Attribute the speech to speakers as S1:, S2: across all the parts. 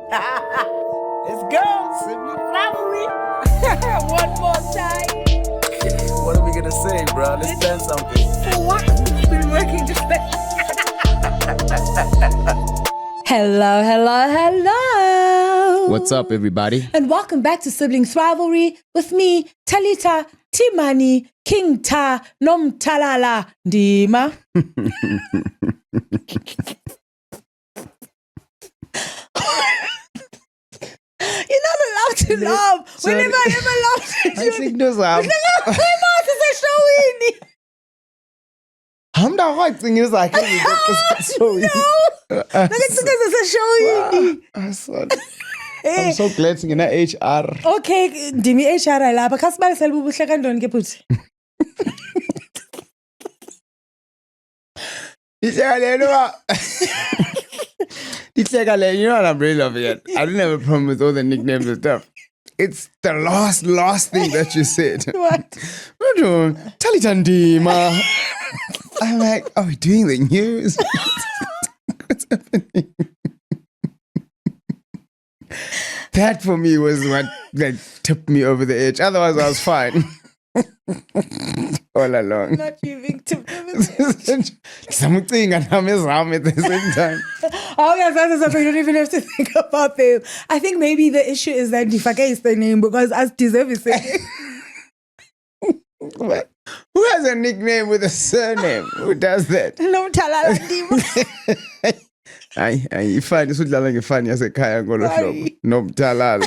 S1: Let's go. Sibling rivalry.
S2: One more time.
S1: What are we gonna say, bro? Let's plan something.
S2: For what? It's been working just like. Hello.
S1: What's up, everybody?
S2: And welcome back to Siblings Rivalry with me, Talita, Timani, King Ta, Nom Talala, Dima. You're not allowed to laugh. Whenever I ever laughed at you.
S1: I think those are. I'm not watching you like I'm so glad to get HR.
S2: Okay, Dimi HR lapha khasibalisela ubuhle kandoni ke futhi.
S1: You know what I'm really loving it? I don't have a problem with all the nicknames and stuff. It's the last thing that you said.
S2: What?
S1: Talitandima. I'm like, are we doing the news? What's happening? That for me was what tipped me over the edge. Otherwise, I was fine. All along.
S2: Not you, victim.
S1: Something and I'm at the same time.
S2: Oh, yes, that's something you don't even have to think about them. I think maybe the issue is that Difake is the name because us deserve it.
S1: Who has a nickname with a surname? Who does that?
S2: No, Talala Dima.
S1: Ay, ifani sudlala ngefani yasekhaya ngolo hlobo. Nomthalala.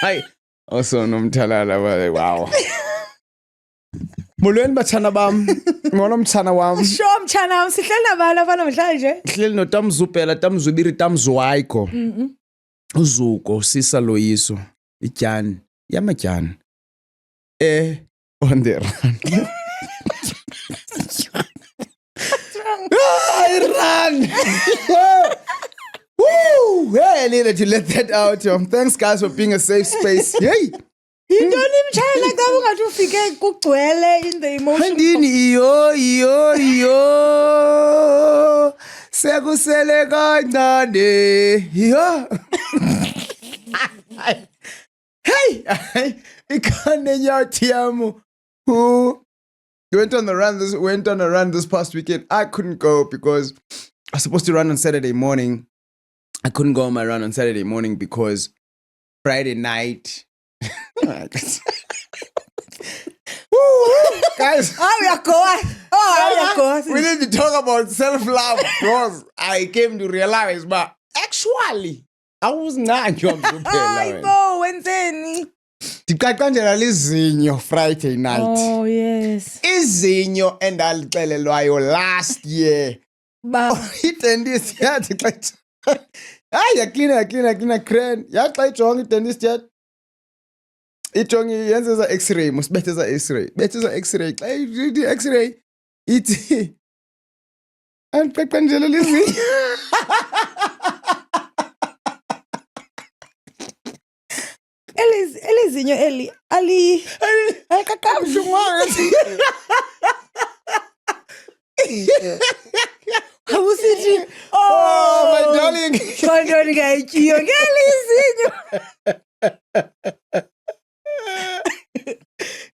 S1: Hayi, also nomthalala wow. Molweni bathana bam. Ngona mthana wami.
S2: Sure, mchana, sihleli nabani abana namhlanje?
S1: Sihleli noTamzubhela, Tamzubiri, Tamzwaiko. Uzuko, Sisa Loyiso, Ityani, Yamatyani. On the run. Run! Woo! Hey, I needed to let that out. Thanks, guys, for being a safe space. Hey!
S2: You don't even try like that. We're going to figure kugcwele in the emotion.
S1: Handini iyo. Sekusele kancane. Iyo. Hey! Ikane nyathi yamu. Who went on a run this past weekend. I couldn't go because I was supposed to run on Saturday morning. I couldn't go on my run on Saturday morning because Friday night. Guys, we need to talk about self-love because I came to realize, but actually, I was not young. Ndikaqanjela lizinyo Friday night.
S2: Oh, yes.
S1: Izinyo endalixelelwayo last year. I-dentist yathi xa hayi yaklina crane. Yathi xa ijonga i-dentist yathi ijongi yenze za x-ray, musibethe za x-ray. Bethe za x-ray. Xa i-x-ray ithi andiqaqanjela lizinyo.
S2: Elizinyo eli
S1: aliqaqamshungwanga.
S2: Awusithi
S1: Oh, my darling.
S2: Kondoni ngayityiyo ngelizinyo.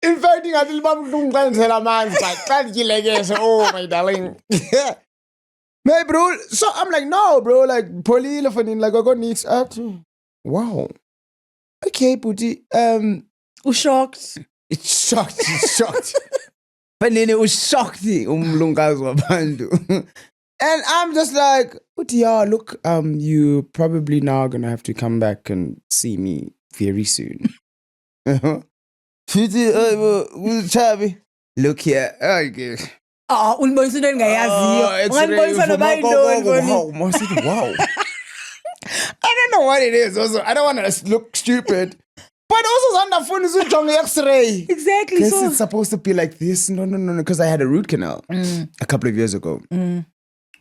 S1: In fact, ingathi libamhlungu xa ndisela amanzi but xa ndityilekese, oh my darling. Hey bro, so I'm like, no bro, like pholile fanini, like I got needs up. Wow. Okay, Puti.
S2: Ushocked.
S1: It's shocked. Fanini ushocked umlungazi wabantu. And I'm just like, Puti, yeah, look, you probably now gonna have to come back and see me very soon. Puti, Chabi. Look here. Okay.
S2: Ulibonisa into engayaziyo. Ungandibonisa noba yintoni.
S1: Wow. I don't know what it is also. I don't want to look stupid. But also zandafuna ujonga x-ray.
S2: Exactly.
S1: Guess
S2: So
S1: it's supposed to be like this. No, because I had a root canal a couple of years ago.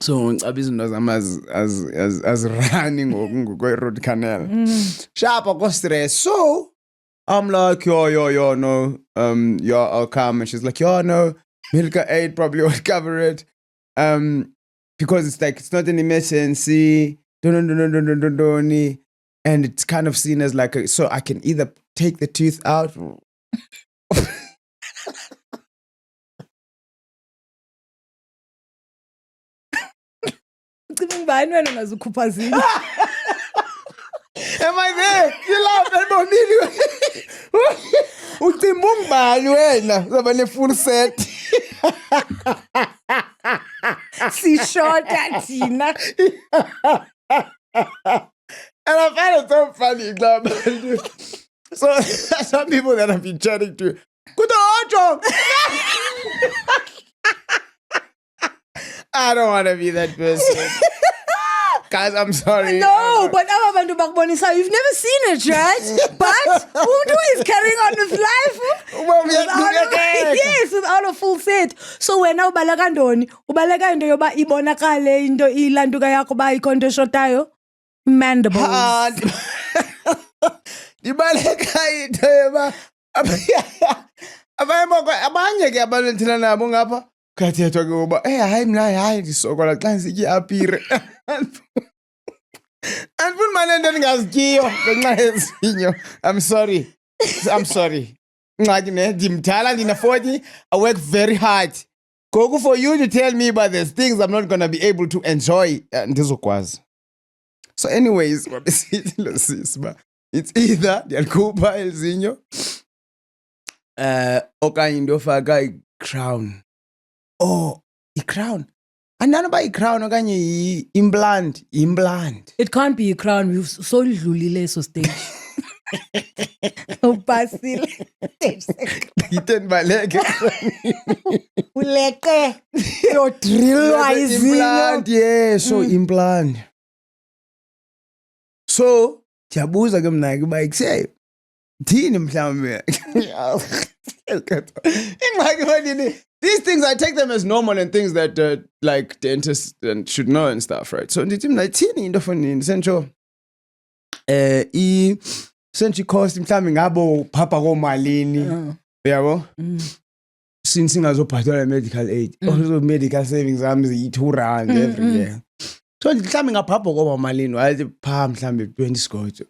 S1: So izinto zam as running ngokwe-root canal. Sharp ako stress. So I'm like, yo, no. Yeah, I'll come. And she's like, yo, no. Milka 8 probably would cover it. Because it's like, it's not an emergency. Don't. And it's kind of seen as like so I can either take the tooth out or am I there? You laugh at Bonini. Utimbungani wena uzaba ne full set.
S2: Sishota thina.
S1: And I find it so funny, club. So some people that I've been chatting to, I don't want to be that person. Guys, I'm sorry.
S2: No, but abantu bakubonisa, you've never seen it, right? But Udo is carrying on with life. Yes, without a full set. So wena ubaleka ndoni? Ubaleka into yoba ibonakale into ilantuka yakho ba ikhonto shotayo? Mandibles.
S1: Ibaleka into yoba abanye ke abantu thina nabo ngapha kathethwa ke uba hayi mina hayi ndisokola xa ngisitya iapire. Andifuni malento endingazikiyo ngenxa yezinyo. I'm sorry. Ngxaki ne ndimdala ndina 40. I work very hard. Goku for you to tell me about these things I'm not going to be able to enjoy ndizokwazi. So anyways, wabesithi lo sisiba it's either ndiyalikhupha ezinyo okanye ndofaka i-crown. Oh, i-crown. Andanoba i-crown okanye i-implant.
S2: It can't be a crown. We've so dlulile so stage. Upasile.
S1: Iten baleke.
S2: Uleke. Yo drillwa izinyo.
S1: Implant, yeah, so implant. So, ndiyabuza ke mna ke uba ikuseyo. Thini mhlawumbe? Ingxaki manini. These things, I take them as normal and things that like dentists should know and stuff, right? So ndithi mna thini into fonini sentsho sentsho cost mhlawumbe ngabo phapha komalini. Yabo? Since ingazobhatala medical aid. Also medical savings zami ziyi-R2 every year. So mhlawumbe ngaphapha komalini wathi pha mhlawumbe 20 scotch.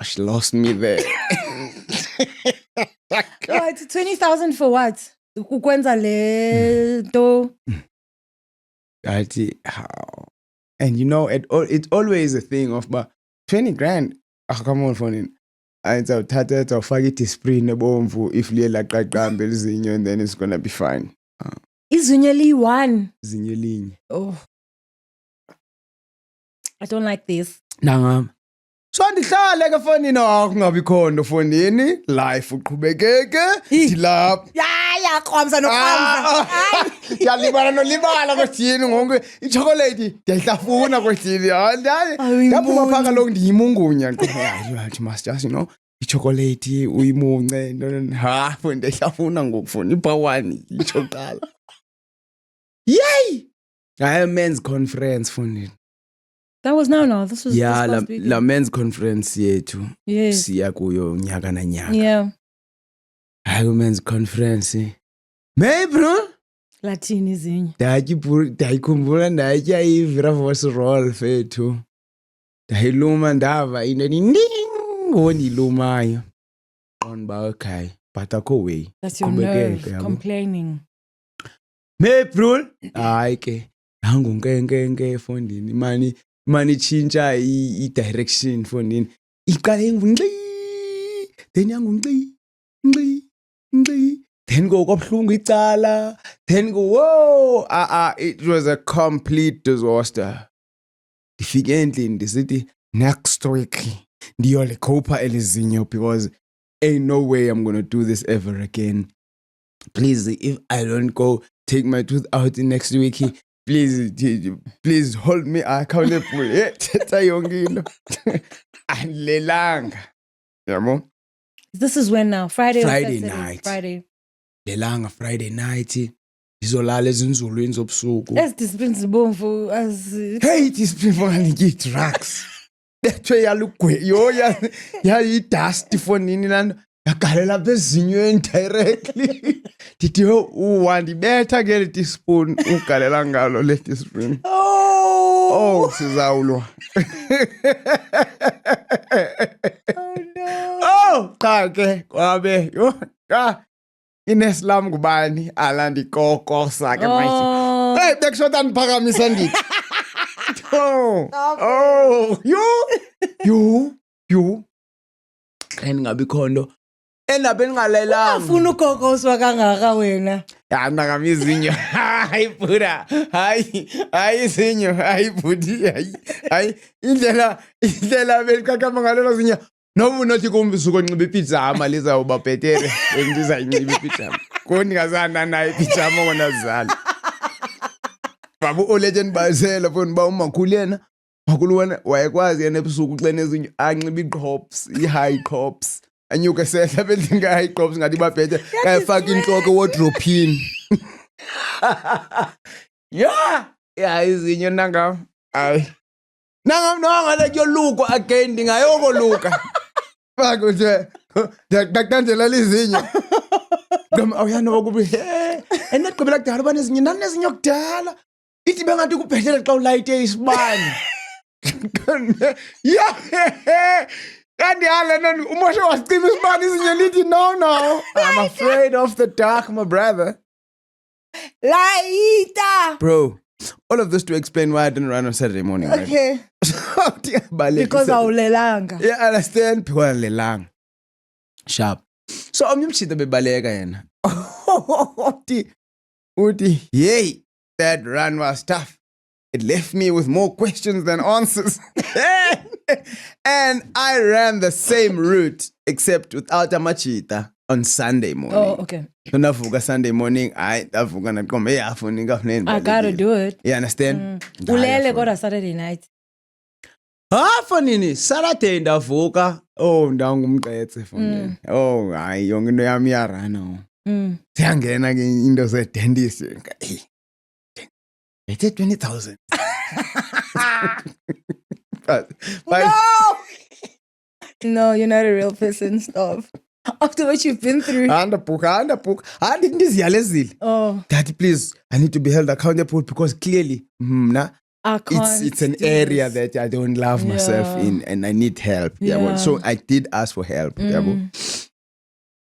S1: She lost me there.
S2: What, 20,000 for what? Ukwenza le do.
S1: How? And you know, it's always a thing of 20 grand. Come on, phone. Ayizawuthatha uzawufaka i-disprin ebomvu if liye laqaqamba elizinyo and then it's gonna be fine.
S2: Izinyo liyi-1.
S1: Izinyo linye.
S2: Oh. I don't like this.
S1: Nangam. So ndihlale ke fonini kungabi khona fonini life uqhubekeke dilapha.
S2: Ya qhwamza noqhwamza.
S1: Yalibala nolibala kwethini ngonke ichocolate ndiyahlafuna kwethini. Yaphuma phaka lo ndiyimungunya ngithi must just ichocolate uyimunce fundi ndiyahlafuna ngokufuna ipa1 ichoqala. Yay! I am men's conference fonini.
S2: That was now. This was
S1: la men's conference yethu.
S2: Yes.
S1: Siya kuyo nyaka na nyaka.
S2: Yeah.
S1: Hayi men's conference. Hey bro.
S2: Latin izinyo.
S1: Ndayikhumbula ndayitya i-Viravox roll fethu. Ndayiluma ndava into ndilumayo. Qonba okay. But akho way.
S2: That's your nerve complaining.
S1: Hey bro. Hayi ke. Nangunkenke fondini mani chinja i-direction fonini iqale ngungqi then yangungqi then go kabuhlungu icala then go whoa it was a complete disaster. Ndifike endlini ndisithi next week ndiyolikhupha elizinyo because ain't no way I'm going to do this ever again. Please, if I don't go take my tooth out next week, please hold me accountable. Thetha yonke into. Andilelanga. Yabo?
S2: This is when now? Friday
S1: night.
S2: Friday.
S1: Lelanga Friday night. Izolala ezinzulwini zobusuku.
S2: Discipline zibomvu as
S1: hey discipline faniki drugs. Lethe yalugwe yo ya yi dust fonini lana. yagalela apha ezinyweni directly. Ndithi wandibetha ke le teaspoon ugalela ngalo le teaspoon. Oh, sizawulwa.
S2: Oh no.
S1: Oh, cha ke kwabe yo ineslam ngubani alandikokosa ke manje. Hey, bekushota ndiphakamisa ndithi. Oh, you. Kani ngabe khondo. Endabe ningalelanga.
S2: Ufuna ukokoswa kangaka wena.
S1: Ya ngakami izinyo. Hayi buda. Hayi izinyo. Hayi budi. Hayi indlela belikakama ngalelo zinyo. Nobu nothi kumbisuko nxiba ipijama lizawuba bhetere. Ndizayinxiba ipijama. Kondingazana nayo ipijama konazala. Babu olegend bazela phone ba umakhulu yena. Makhulu wena wayekwazi yena ebusuku xene ezinyo anxiba iqhops, i-high cops. Anyuke sehla belinga high cops ngathi babhethe kayifaka inhloko wardrobe. Yeah, izinyo nanga. Ay. Nanga ngale kuyoluka again ndingayokoluka. Faka nje. Ndakandela lizinyo. Ngoma awuyana okubi. Enaqhubela kudala banezinyo nanezinyo kudala. Ithi bengathi kubhedlela xa ulayite isibani. Yeah. Kanti hala umoshe wasicima isibani izinyo lithi no. I'm afraid of the dark, my brother.
S2: Laita.
S1: Bro, all of this to explain why I didn't run on Saturday morning.
S2: Okay.
S1: Right?
S2: Because awulelanga.
S1: Yeah, I understand. Because awulelanga. Sharp. So umshita bebaleka yena. Uti, yay, that run was tough. It left me with more questions than answers. And I ran the same route except without a machita on Sunday morning.
S2: Oh, okay.
S1: So navuka Sunday morning, navuka nakombe yafunika funeni.
S2: I gotta do it.
S1: You understand?
S2: Ulele kodwa Saturday night.
S1: Hafa nini Saturday ndavuka. Oh, ndangumqetse fonini. Oh, hayi yonke into yami yarana. Siyangena ke into ze dentist. Bethe 20,000. But
S2: No, you're not a real person. Stop. After what you've been through.
S1: Book. I didn't ndiziyalezile.
S2: Oh.
S1: Daddy, please, I need to be held accountable because clearly,
S2: I can't
S1: it's an area that I don't love myself in and I need help. Yeah. So I did ask for help.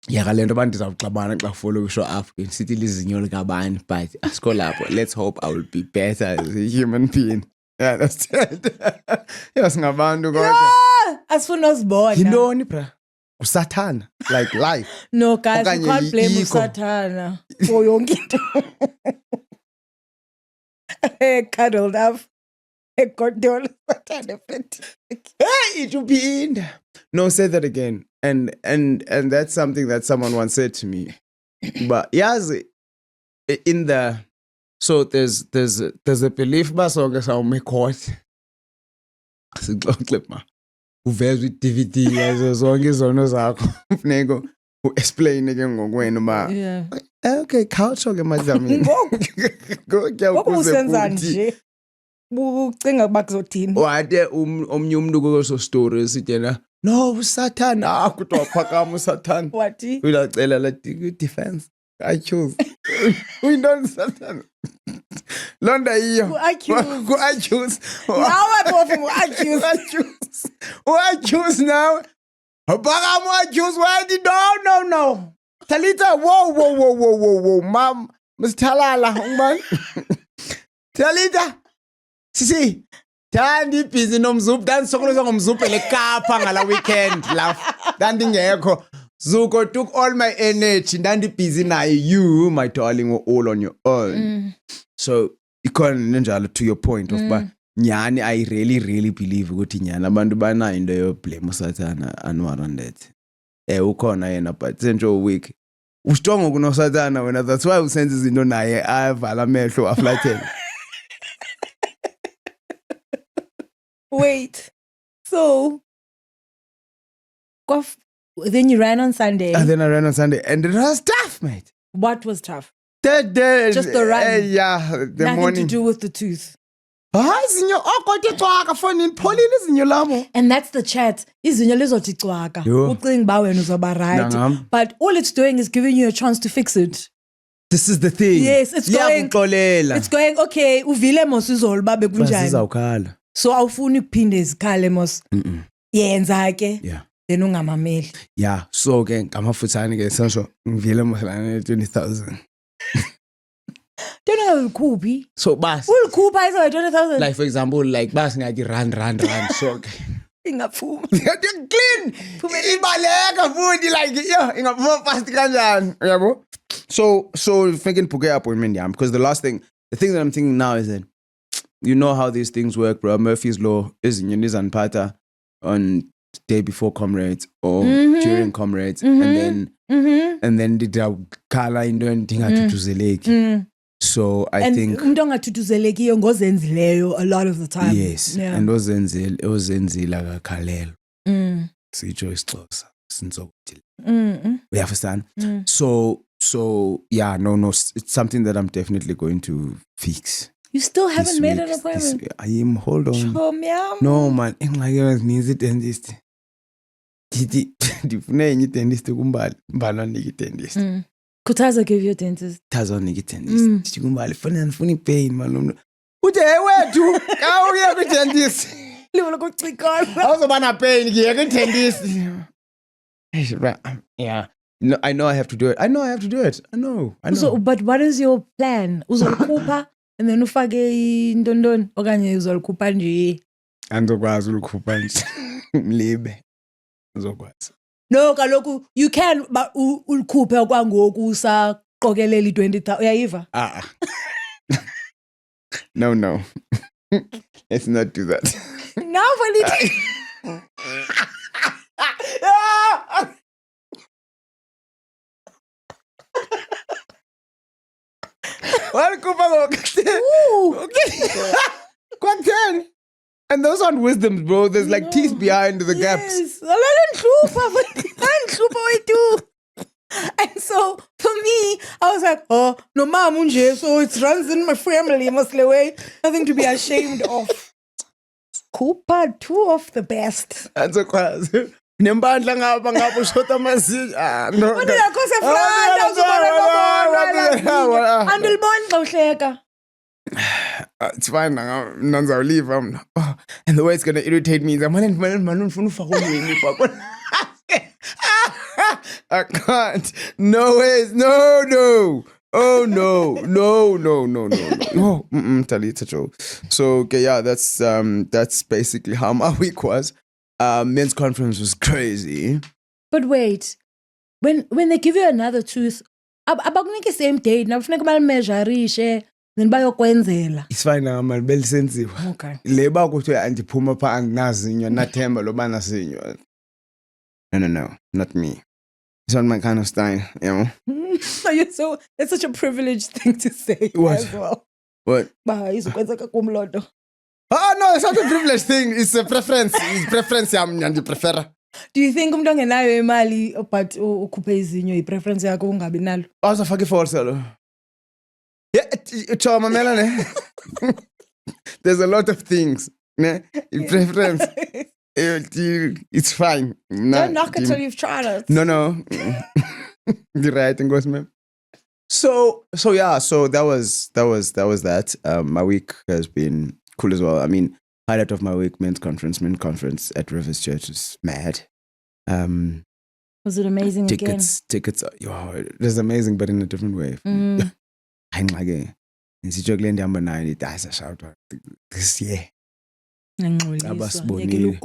S1: Yeah, kalento bantu ndizawuxabana xa follow show up sithi lizinyo likabani but asikho lapho. Let's hope I will be better as a human being. Yeah, that's it. Yes, ngabantu kodwa.
S2: Asifuna uzibona.
S1: Yintoni bra? Usathana like life.
S2: No guys, you can't blame
S1: Iko.
S2: Satana for yonke into. Cuddled up. Egodolo Satana futhi.
S1: Hey, it will be in there. No, say that again. And that's something that someone once said to me. But yes, in the so there's a belief basonke sawumekhothi. Sixoxe ma. Uveza i-DVD yazo zonke izono zakho. Funeka u-explain ke ngokwena ma.
S2: Yeah.
S1: Okay, khawutsho ke madlamini.
S2: Ngokusenza nje. Ucinga ukuba kuzothini?
S1: Wade omnye umuntu kweso story sithena no usathana akuthiwa phakama usathana.
S2: Wathi?
S1: Uyacela la defense. I choose. Uyintoni usathana? Londa iyo. Ku-accuse.
S2: Nawe bofu ngu-accuse.
S1: U-accuse nawe. Phakama u-accuse wathi no. Talita, whoa. Mom, Msithalala, ungibani? Talita. Sisi, thandi busy nomzuphu, dandisokolisa ngomzuphu lekapa ngala weekend la. Dandingekho. Zuko took all my energy, ndandi busy naye. You, my darling, were all on your own. So, ikhona njalo to your point of ba nyani I really believe ukuthi nyani abantu banayo into yo blame usathana unwarranted. Ukhona yena but senjo week. Ustrong kunosathana wena, that's why usenza izinto naye avala amehlo aflathela.
S2: Wait. So, then you ran on Sunday.
S1: And then I ran on Sunday and it was tough, mate.
S2: What was tough?
S1: Just
S2: the run.
S1: Yeah, the
S2: Nothing
S1: morning.
S2: to do with the tooth.
S1: hayi izinyo kodwa icwaka fonini pholile izinyo lamo.
S2: And that's the chat. Izinyo lizothi cwaka.
S1: Yo.
S2: Ucinga uba wena uzoba right.
S1: Nangam.
S2: But all it's doing is giving you a chance to fix it.
S1: This is the thing.
S2: Yes, it's going.
S1: Iyakuxolela.
S2: It's going, okay, uvile mos izolo babe kunjani.
S1: Sizawukhala.
S2: So awufuni ukuphinde izikhale mos. Yenza ke.
S1: Yeah.
S2: Then ungamameli.
S1: Yeah, so ke ngamafuthane ke sasho ngivile mhlana 20,000.
S2: Don't ulikhuphi.
S1: So bas.
S2: Ulikhupha izo 20,000.
S1: Like for example, like bas ngathi rand so ke.
S2: Ingaphuma.
S1: Clean. Ibaleka futhi like yeah, ingaphuma fast kanjani. Yabo? So freaking book appointment yam because the thing that I'm thinking now is that you know how these things work, bro. Murphy's law is in Unizanpata on day before comrades or during comrades and then did kala into entingathutuzeleki. So I think
S2: umuntu ongathutuzeleki ngozenzileyo a lot of the time.
S1: yes,
S2: Yeah.
S1: and ozenzila kakhalelo. Sitsho isixhosa sinzokuthi. You understand? So yeah, no, it's something that I'm definitely going to fix.
S2: You still haven't made an
S1: This
S2: appointment?
S1: week. I am, hold on.
S2: Chomyam.
S1: No man, engxaki needs a dentist. Ndifuna enye dentist kumbali, mbala niki dentist.
S2: Khuthaza give your dentist.
S1: Thaza niki dentist. Ndithi kumbali funa pain man. Uthi hey wethu, ka uye ku dentist.
S2: Liwela kucikana.
S1: Awuzoba na pain ngiye ku dentist. Yeah. No, I know I have to do it. I know. I know.
S2: So, but what is your plan? Uzolikhupha and then ufake intondoni okanye uzolikhupha nje?
S1: Andizokwazi ukukhupha nje. Mlibe. Uzokwazi.
S2: No, kaloku you can but ulikhuphe kwangoku usaqokelela i20,000. Uyayiva?
S1: No. Let's not do that.
S2: Now for
S1: Okay. And those aren't wisdoms, bro. There's like teeth behind the gaps.
S2: And so for me, I was like, oh, no mama so it runs in my family, Muslim nothing to be ashamed of. Cooper, two of the best.
S1: And so nembandla ngapha ushota amazinyo. No.
S2: Kodwa kho sefront andiliboni xa uhleka.
S1: It's fine now. I'll leave. And the way it's gonna irritate me is I can't. No ways. No. Oh no. Oh, Talita Joe. So okay, yeah, that's basically how my week was. Men's conference was crazy.
S2: But wait, when they give you another tooth, abakunike same date. Now funeka balmeasureishe. Then bayokwenzela.
S1: It's fine now, man. Belisenziwa.
S2: Okay.
S1: Leba ukuthi andiphuma pha anginazinyo nathemba loba nasinyo. No, not me. It's not my kind of style, you know.
S2: It's such a privileged thing to say
S1: What?
S2: as well.
S1: What?
S2: Izokwenza kakumlodo.
S1: Oh no, it's not a privileged thing. It's a preference. It's preference yam prefer.
S2: Do you think umuntu ongenayo imali but ukhuphe izinyo ipreference yakho ungabi nalo?
S1: Awuzafaka iforce lo. Yeah, choma melane. There's a lot of things, ne? Preference. It's fine.
S2: Don't knock it till you've tried it.
S1: No. The writing goes, man. So that was that. My week has been cool as well. I mean, highlight of my week, men's conference at Rivers Church was mad.
S2: Was it amazing
S1: tickets, it was amazing, but in a different way. This year. Abasibonile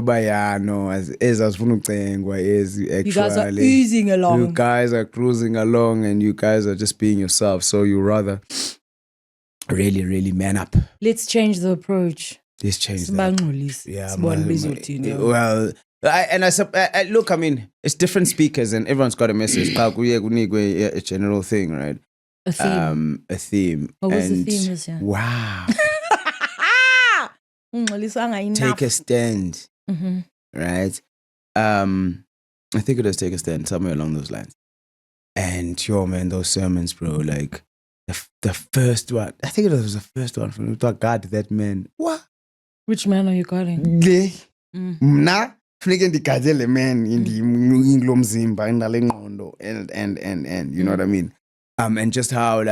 S1: bayano ezazifuna ucengwa
S2: you guys are oozing along.
S1: You guys are cruising along and you guys are just being yourself, so you rather really man up.
S2: Let's change the approach.
S1: Let's change that. Yeah, well, I look, I mean, it's different speakers and everyone's got a message. A general thing, right?
S2: A theme.
S1: A theme.
S2: What was the theme this year?
S1: Wow. Take a stand.
S2: Mm-hmm.
S1: Right? I think it was take a stand, somewhere along those lines. And yo, man, those sermons, bro, like the first one. I think it was the first one from God, that man. What?
S2: Which man are you calling?
S1: Le. Mna funeke ndigade le man inglo mzimba indale ngqondo and you know what I mean? And just how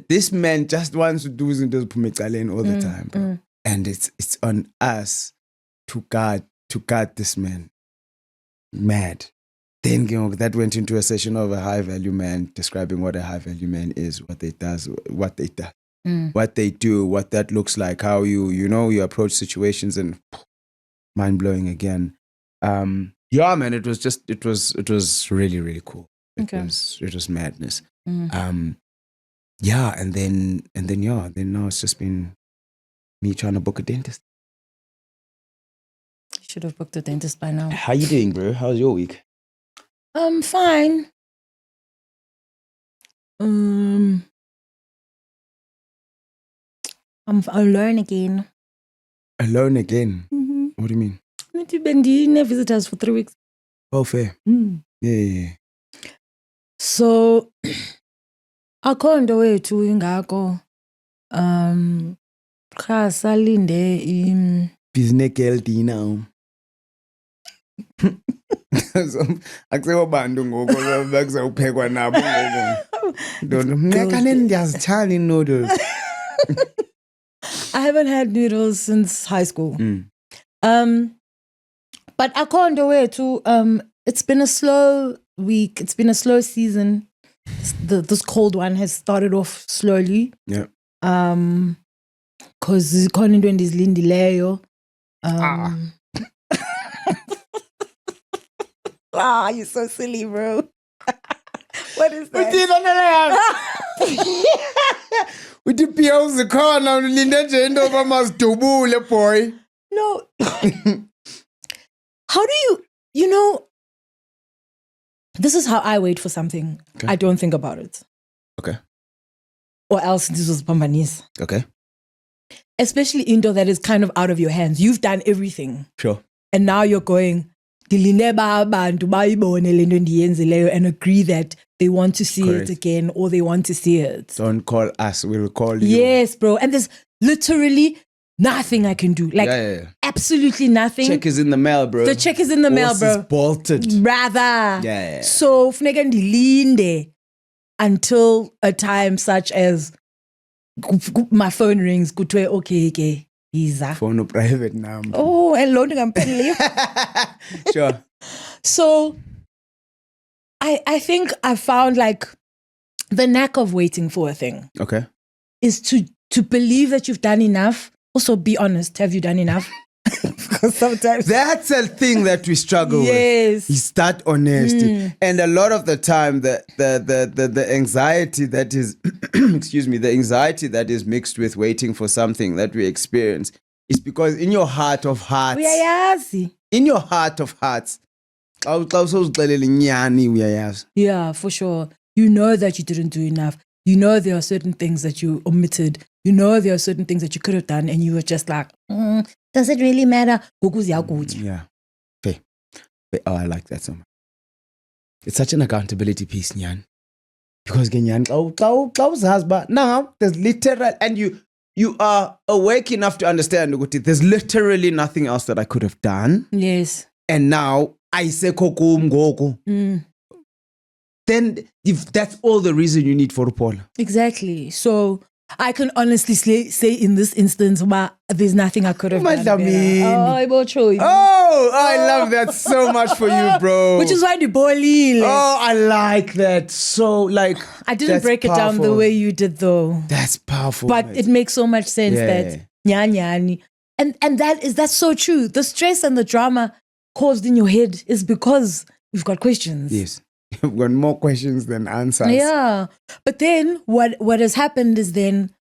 S1: this man just wants to do izinto eziphume ecaleni all the time, bro. And it's on us to guard this man. Mad. Then that went into a session of a high value man, describing what a high value man is, what they do, what that looks like, how you approach situations, and mind blowing again. Yeah, man, it was really, really cool. It was madness. Yeah, and then now it's just been me trying to book a dentist.
S2: Should have booked a dentist by now.
S1: How you doing, bro? How's your week?
S2: Fine. I'm alone again.
S1: Alone again?
S2: Mm-hmm.
S1: What do you mean?
S2: You've been visitors for 3 weeks.
S1: Oh, fair. Yeah.
S2: So, akho nto wethu ingako. Cha salinde
S1: business girl dinner. Akusekho bantu ngoku bakuzawuphekwa nabo ngoku. Ndondo mna kanene ndiyazithanda ii-noodles.
S2: I haven't had noodles since high school. But akho nto wethu, it's been a slow week. It's been a slow season. This cold one has started off slowly.
S1: Yeah.
S2: Because zikhona into endizilindileyo. You're so silly, bro. What is that?
S1: Uthi pia uzikhona ulinde nje into yoba mazidubule, boy.
S2: No. How do this is how I wait for something.
S1: Okay.
S2: I don't think about it.
S1: Okay.
S2: Or else this was pambanisa.
S1: Okay.
S2: Especially into that is kind of out of your hands. You've done everything.
S1: Sure.
S2: And now you're going, and agree that they want to see
S1: Correct.
S2: it again or they want to see it.
S1: Don't call us, we'll call you.
S2: Yes, bro. And there's literally nothing I can do. Like,
S1: Yeah.
S2: absolutely nothing.
S1: Check is in the mail, bro.
S2: The check is in the mail,
S1: Horse
S2: bro.
S1: is bolted.
S2: Rather.
S1: Yeah.
S2: So, funeka ndilinde until a time such as my phone rings, kuthiwe okay, yiza.
S1: Phone a private number.
S2: Oh, and loading I'm paying.
S1: Sure.
S2: So, I think I found like the knack of waiting for a thing
S1: Okay.
S2: is to believe that you've done enough. Also, be honest. Have you done enough? Because sometimes
S1: That's a thing that we struggle with.
S2: yes,
S1: Is that honesty. And a lot of the time the anxiety that is excuse me, the anxiety that is mixed with waiting for something that we experience is because in your heart of hearts,
S2: uyayazi. Yeah, for sure. You know that you didn't do enough. You know there are certain things that you omitted. You know there are certain things that you could have done, and you were just like, does it really matter?
S1: Yeah. Fair. Oh, I like that so much. It's such an accountability piece, Nyan. Because Nyan, now there's literal, and you are awake enough to understand, there's literally nothing else that I could have done.
S2: Yes.
S1: And now I say kokum. Then if that's all the reason you need for Paul.
S2: Exactly. So I can honestly say in this instance, there's nothing I could have done better.
S1: Oh, I love that so much for you, bro.
S2: Which is why the bolile.
S1: Oh, I like that. So, like,
S2: I didn't break it down the way you did, though.
S1: That's powerful.
S2: But
S1: mate.
S2: it makes so much sense that nyanyani. And that's so true. The stress and the drama caused in your head is because you've got questions.
S1: Yes. You've got more questions than answers.
S2: Yeah. But then what has happened is then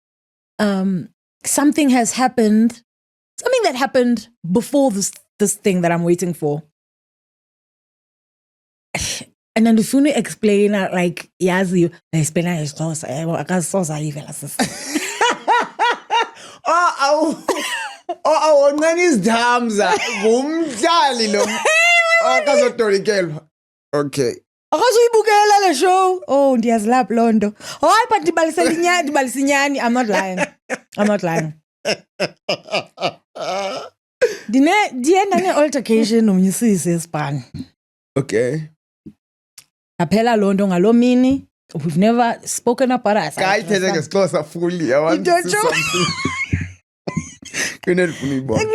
S2: something has happened. Something that happened before this thing that I'm waiting for. And then if you explain like yazi explain
S1: ncane izidhamza ngumdlali lo akazotolikelwa. Okay.
S2: Akazuyibukela le show. Oh, ndiyazilapha loo nto. Hayi, but ndibalisa inyani. I'm not lying. Ndiye ndane-altercation nomnyisisi esibhani.
S1: Okay.
S2: Yaphela loo nto ngaloo mini. We've never spoken about us.
S1: Kayithethe ngeSixhosa fully. I want to see something. Kunelifuna uyibona.
S2: No,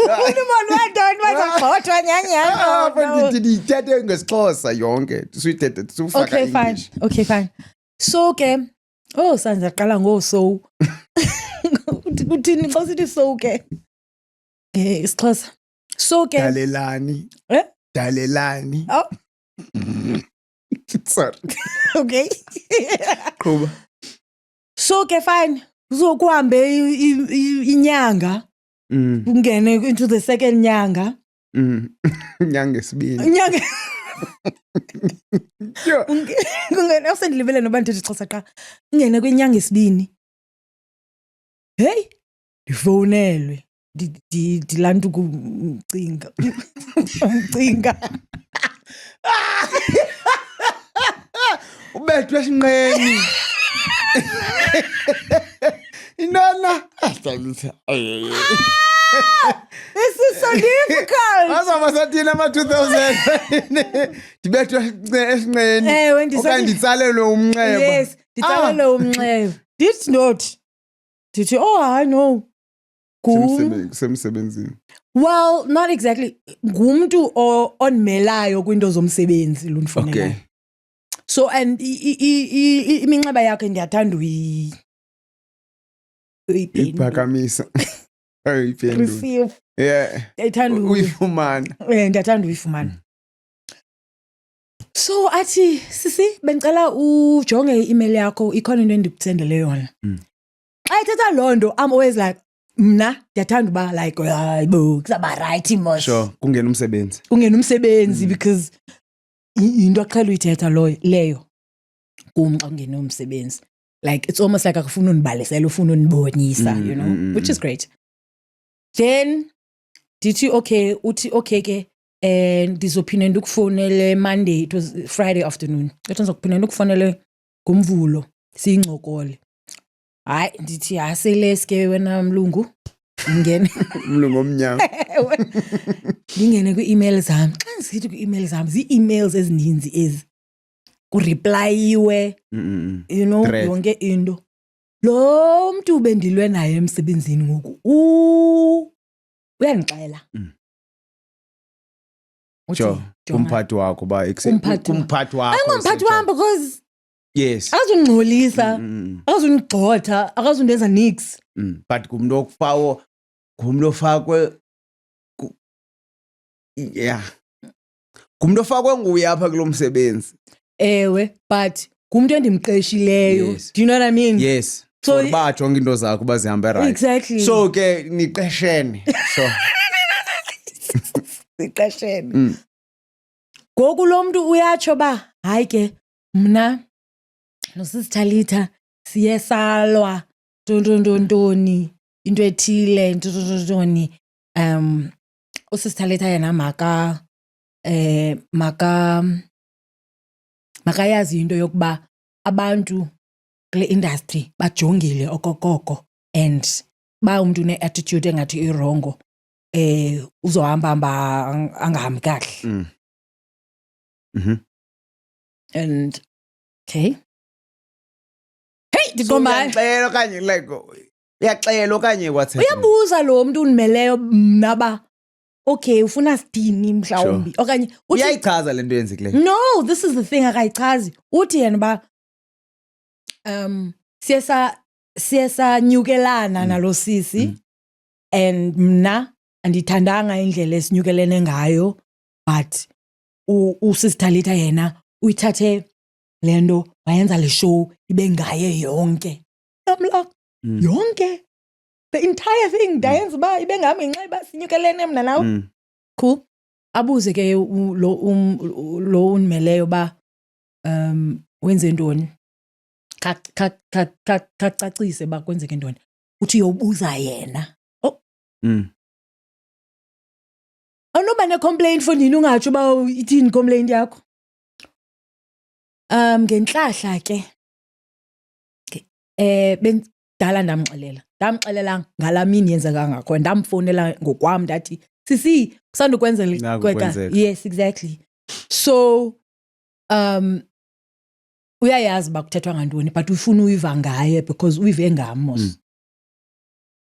S2: umuntu wantoni bazagxothwa nyanyana.
S1: Ndithethe ngeSixhosa yonke. Suyithethe sufaka English.
S2: Okay, fine. So ke, sanza qala so. Uthini xa sithi so ke? IsiXhosa. So ke.
S1: Dalelani.
S2: Oh.
S1: Sorry.
S2: Okay.
S1: Qhuba.
S2: So ke fine. Kuzokuhambe inyanga. Ungene into the second nyanga.
S1: Nyanga esibini.
S2: Nyanga. Ungene awusendilibele noba ndithethe IsiXhosa qa. Ungene kwinyanga esibini. Hey, ndifowunelwe. Ndilanda ukumcinga.
S1: Ubethwe esinqeni. Inana.
S2: This is so difficult.
S1: Asabasathina ama-2000. Ndibethwe esinqeni. Okanye nditsalelwe umnxeba.
S2: Yes, nditsalelwe umnxeba. Did not. Did you? Oh, I know.
S1: Semsebenzini.
S2: Well, not exactly. Ngumntu onmelayo kwinto zomsebenzi lundifonela.
S1: Okay.
S2: So and iminxeba yakhe ndiyathanda
S1: uyiphakamisa.
S2: Receive.
S1: Yeah. Uyifumana.
S2: Ndiyathanda uyifumana. So athi sisi bengicela ujonge i-email yakho ikhona into endikusendele yona. Xa ithetha loo nto I'm always like mna ndiyathanda uba like hayibo kusaba right mos.
S1: Sure, kungena
S2: umsebenzi because into aqhela uyithetha leyo kum xa kungena umsebenzi. Like it's almost like akufuna unibalisela ufuna unibonisa, you know, which is great. Then uthi okay ke ndizophinda ndikufonele Monday, it was Friday afternoon. Ndizokuphinda ndikufonele ngoMvulo siyingcokole. Hayi ndithi aseleske wena mlungu ngene
S1: mlungu omnyama.
S2: Ngingene kwi-email zami. Xa ngisithi kwi-email zami zii-emails ezininzi ezi. Kureplayiwe, you know, yonke into. Lo mntu bendilwe naye emsebenzini ngoku uyandixela.
S1: Sure, umphathi wakho ba umphathi wakho.
S2: Umphathi wami because
S1: yes.
S2: Akazungcolisa, akazungigxotha, akazundenza nix.
S1: But kumntu ofakwe yeah. Kumntu ofakwe nguye apha kulo msebenzi.
S2: Ewe, but kumntu endimqeshileyo. Do you know what I mean?
S1: Yes. So bajonga into zakho bazihambe right.
S2: Exactly.
S1: So ke niqeshene. So
S2: niqeshene. Ngoku lo mntu uyatsho ba hayi ke mna nosisitalitha siye salwa ntontoni into ethile ntontoni usisitalitha yena makayazi into yokuba abantu kule industry bajongile okokoko and ba umuntu une-attitude engathi irongo uzohamba angahambi kahle. And okay. Hey,
S1: uyaxela okanye like uyaxela okanye whatever.
S2: Uyabuza lo muntu unimeleyo mnaba okay ufuna sithini mhlawumbi okanye
S1: uyayichaza lento yenzekileyo.
S2: No, this is the thing akayichazi. Uthi yena ba siyesa nyukelana nalo sisi and mna andithandanga indlela esinyukelene ngayo but usisitalitha yena uyithathe lento wayenza le show ibe ngaye yonke. Namla yonke the entire thing dayenza ba ibe ngami ngenxa sinyukelene mina nawe. Cool. Abuze ke lo unimeleyo ba wenze ntoni. Kacacise ba kwenzeke ntoni. Uthi uyobuza yena. Oh. Awunoba ne-complaint for nini ungatsho uba ithini complaint yakho? Ngenhlahla ke bendala ndamxelela ngalamini yenzeka ngakho ndamfonela ngokwam ndathi sisi kusanda kwenzela kweka. Yes, exactly. So uyayazi ba kuthethwa ngantoni but ufuna uyiva ngaye because uyive ngamos.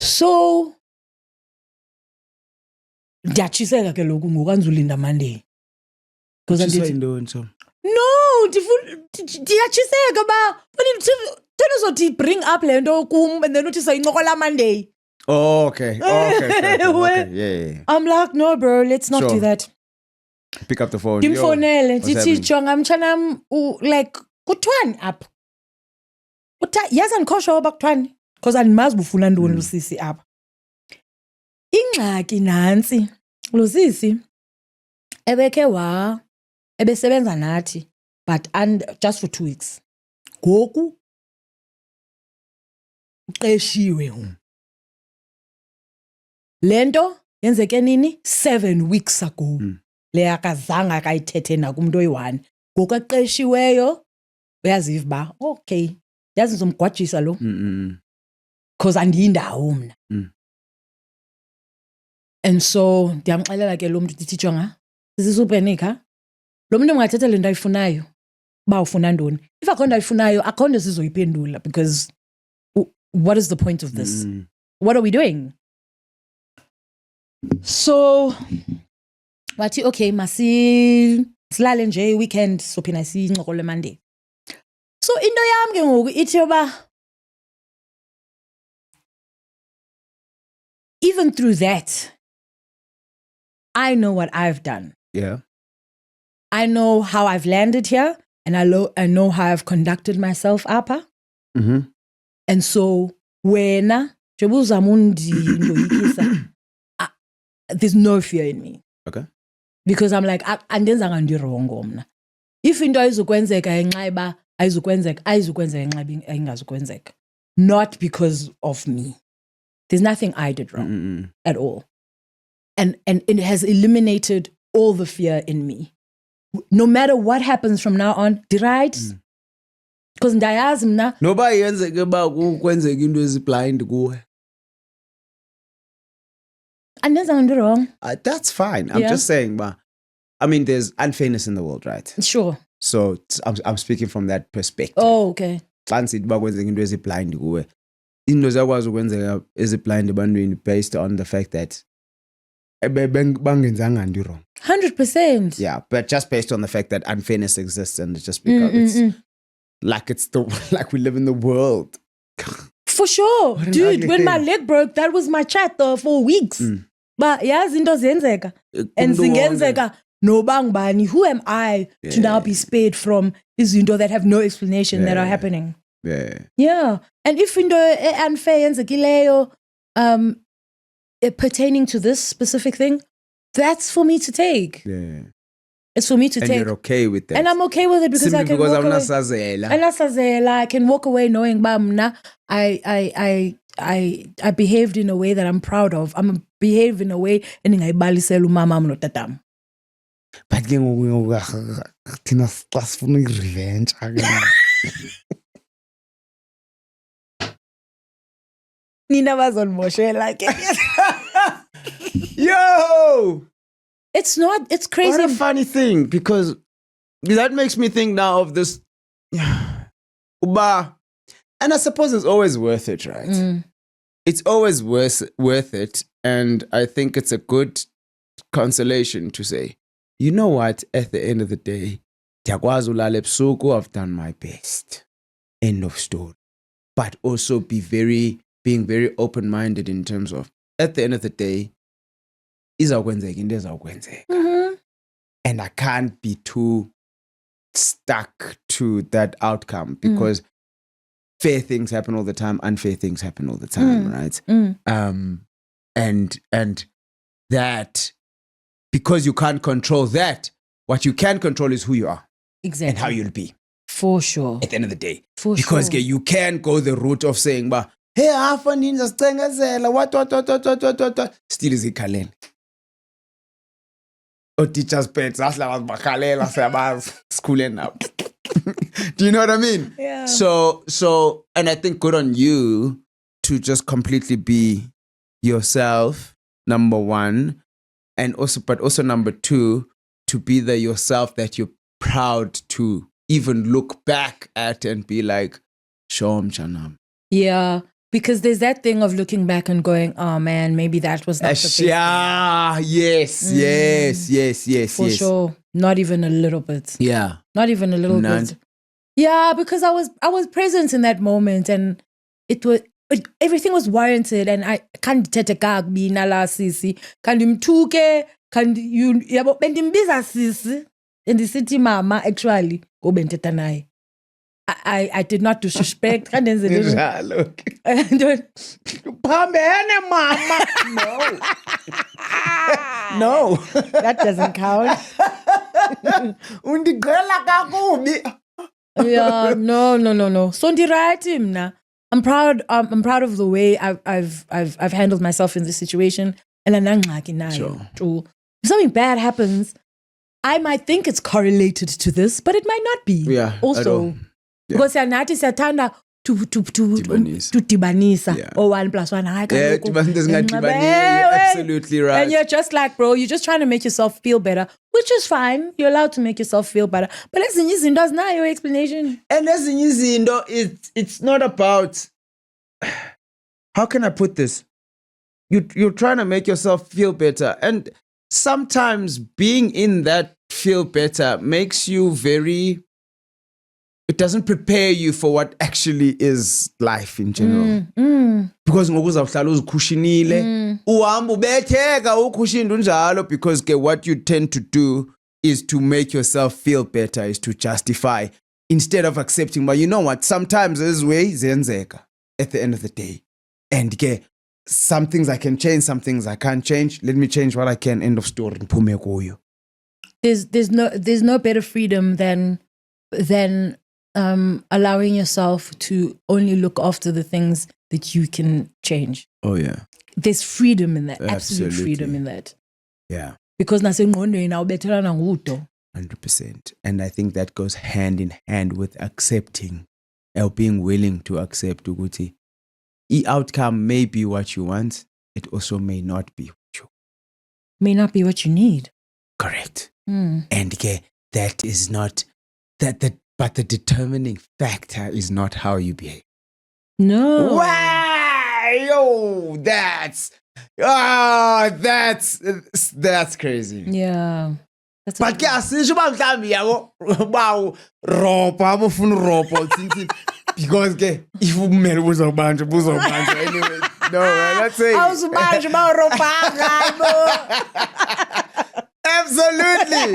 S2: So ndiyachiseka ke lokhu ngokanzulinda Monday because no ndiyachiseka ba then uzothi bring up lento kum and then uthi sayincokola Monday.
S1: Okay. Yeah.
S2: I'm like, no bro, let's not do that.
S1: Pick up the phone.
S2: Ndimfonele ndithi jonga mtshanam like kuthwani apha. Yazi andikho uba kuthwani because andimazi bufuna ntoni lusisi apha. Ingxaki nantsi lusisi ebesebenza nathi but just for 2 weeks. Ngoku uqeshiwe. Lento yenzeke nini 7 weeks ago. Le akazange akayithethe nakumuntu oyi-1. Ngoku aqeshiweyo uyaziva ba okay yazi ngizomgwajisa lo because andiyindawo mna. And so ndiyamxelela ke lo muntu ndithi jonga sisisupenika lo muntu ungathetha le nto ayifunayo ba ufuna ntoni. If akho nto ayifunayo akho nto sizoyiphendula because what is the point of this? What are we doing? So wathi okay silale nje weekend sophina sincokole Monday. So into yami ke ngoku ithi yoba even through that I know what I've done.
S1: Yeah.
S2: I know how I've landed here and I know how I've conducted myself apha. And so wena njengoba uzamundi ndoyikisa there's no fear in me.
S1: Okay.
S2: Because I'm like andenzanga ndirongo mna. If into ayizokwenzeka enxaiba ayizokwenzeka enxaiba ayingazokwenzeka. Not because of me. There's nothing I did wrong at all. And it has eliminated all the fear in me. No matter what happens from now on, right? Because ndayazi mna
S1: noba yenzeke ba kwenzeka into eziblind kuwe.
S2: And there's nothing wrong.
S1: That's fine. I'm just saying, but I mean, there's unfairness in the world, right?
S2: Sure.
S1: So I'm speaking from that perspective.
S2: Oh, okay.
S1: Fancy ba kwenzeka into eziblind kuwe. Into zakwazi ukwenzeka eziblind ebantwini based on the fact that bangenzanga nto wrong.
S2: 100%.
S1: Yeah, but just based on the fact that unfairness exists and it's just because it's like we live in the world.
S2: For sure. Dude, when my leg broke, that was my chat for weeks. But yazi into zenzeka. And zingenzeka noba ngubani. Who am I to now be spared from izinto that have no explanation that are happening? Yeah. And if into unfair yenzekileyo pertaining to this specific thing, that's for me to take.
S1: Yeah.
S2: It's for me to take.
S1: And you're okay with that.
S2: And I'm okay with it because
S1: simply
S2: I can walk away.
S1: Anasazela.
S2: I can walk away knowing bamna I behaved in a way that I'm proud of. I'm behaved in a way endingayibalisela umama notatam.
S1: But ke ngoku thina xa sifuna i-revenge
S2: Nina bazonimoshela ke.
S1: Yo!
S2: It's crazy.
S1: What a funny thing, because that makes me think now of this Uba. And I suppose it's always worth it, right? It's always worth it. And I think it's a good consolation to say, you know what, at the end of the day, ndiyakwazi ulala ebusuku, I've done my best. End of story. But also being very open-minded in terms of, at the end of the day, izawukwenzeka into ezawukwenzeka. And I can't be too stuck to that outcome because fair things happen all the time, unfair things happen all the time, right? And that, because you can't control that, what you can control is who you are.
S2: Exactly.
S1: And how you'll be.
S2: For sure.
S1: At the end of the day.
S2: Because
S1: you can go the route of saying, hey, hafa ninja sicengezela, what. Still is ikhaleni. O teachers pets, asla bakhalela, siyabazi, school now. Do you know what I mean?
S2: Yeah.
S1: So, and I think good on you to just completely be yourself, number one, and also number two, to be the yourself that you're proud to even look back at and be like, Shom Chanam.
S2: Yeah. Because there's that thing of looking back and going, oh man, maybe that was not the best thing.
S1: Yeah, yes.
S2: For sure. Not even a little bit.
S1: Yeah.
S2: Not even a little
S1: None.
S2: bit. Yeah, because I was present in that moment and everything was warranted and I can't tete kakubi nala sisi. Kanti mthuke, kanti you yabo bendimbiza sisi. And the mama actually go benteta naye. I did not disrespect.
S1: Njalo.
S2: Phambene mama.
S1: No.
S2: That doesn't count.
S1: Undigqela kakubi.
S2: Yeah, no. So ndirathi mna. I'm proud of the way I've handled myself in this situation. And anangxaki nayo.
S1: Sure.
S2: If something bad happens, I might think it's correlated to this, but it might not be.
S1: Yeah.
S2: Also. Because nathi siyathanda to dibanisa.
S1: Yeah.
S2: Or 1 + 1.
S1: Absolutely right.
S2: And you're just like, bro, you're just trying to make yourself feel better, which is fine. You're allowed to make yourself feel better. But ezinye izinto azinayo your explanation.
S1: And ezinye izinto, it's not about, how can I put this? You're trying to make yourself feel better. And sometimes being in that feel better makes you it doesn't prepare you for what actually is life in general. Because ngoku uzawuhlala uzikhushinile, uhamba ubetheka ukhushinda unjalo, because what you tend to do is to make yourself feel better, is to justify instead of accepting. But you know what? Sometimes this way ziyenzeka at the end of the day. And some things I can change, some things I can't change. Let me change what I can. End of story.
S2: There's no better freedom than allowing yourself to only look after the things that you can change.
S1: Oh yeah.
S2: There's freedom in that.
S1: Absolutely.
S2: Absolute freedom in that.
S1: Yeah.
S2: Because nasengqondweni awubethelana nguto.
S1: 100%. And I think that goes hand in hand with accepting, or being willing to accept ukuthi the outcome may be what you want. It also may not be
S2: May not be what you need.
S1: Correct. And that is not but the determining factor is not how you behave.
S2: No.
S1: Wow, yo, that's crazy.
S2: Yeah.
S1: But asisho mhlawumbi yabo bawu ropa abafuna uropa because if umele buzobanjwa anyway. No, man, let's say
S2: awuzubanjwa bawuropanga.
S1: Absolutely.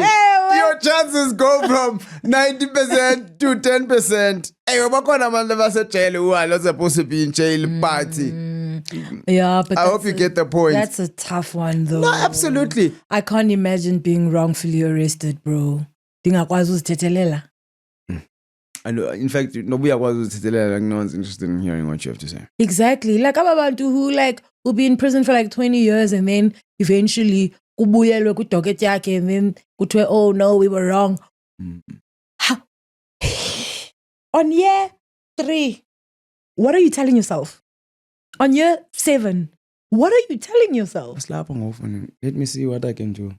S1: Your chances go from 90% to 10%. Hey, bakhona abantu abasejele who are not supposed to be in jail party.
S2: Yeah, but
S1: I hope you get the point.
S2: That's a tough one though.
S1: No, absolutely.
S2: I can't imagine being wrongfully arrested, bro. Dingakwazi uzithethelela.
S1: And in fact, no one's interested in hearing what you have to say.
S2: Exactly. Like abantu who will be in prison for 20 years and then eventually kubuyelwe kudocket yakhe and then kuthiwe, oh no, we were wrong. On year 3, what are you telling yourself? On year 7, what are you telling yourself?
S1: Let me see what I can do.